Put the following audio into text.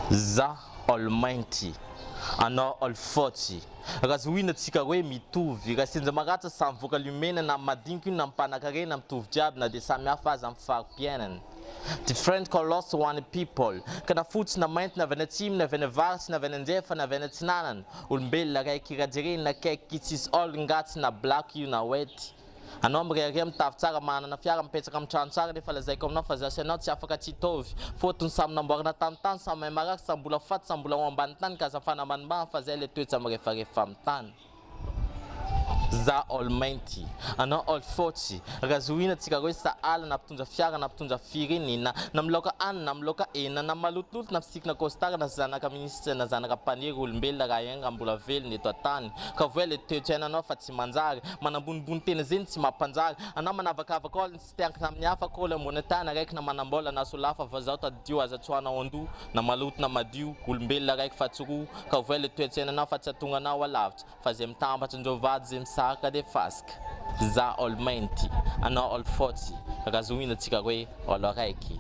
za Almighty anao Alfoty razoina tsika hoe mitovy raha sinja maratsa samy vokalumena na madiniky na mpanakarena mitovy jiaby na de samy hafa aza amin'ny fari-piainana. Different colors one people kana fotsy na mainty na avy any atsimo na avy any avarsy na avy any anjefa na avy any atsinanana olombelona raiky rajerena kaiky tsisy olongatsy na black io na white. Anao mirehare mitavy tsara manana fiara mipetsaka amin'ny trano tsara nefa lazaiko aminao fa zasy anao tsy afaka tsy hitovy fotony samy namboarina tamin-tany samy mahay marary samy mbola faty samy mbola ao ambany tany ka azafana ambanimbany fa zay le toetra mirefarefa amin'ny tany. Za Almighty anao Alfoty razoina tsika hoe sahala na mpitondra fiara na mpitondra firenena na miloka anina na miloka hena na malotoloto na fisikina kostara na zanaka ministra na zanaka mpaniry olombelona raha ianga mbola velona eto an-tany ka voa le toetrainanao fa tsy manjary manambonibony tena zeny tsy mampanjary anao manavakavaka olo tsy tiankina amin'ny hafa kola ambony tany araiky na manambola na solafa fa zao tadio aza tsoanao andoha na maloto na madio olombelona raiky fa tsoroa ka voa le toetrainanao fa tsy atonganao alavitra fa zay mitambatra ndrovady zay misaraka de fasika. Za Almighty anao Alfoty razoina tsika hoe olo araiky.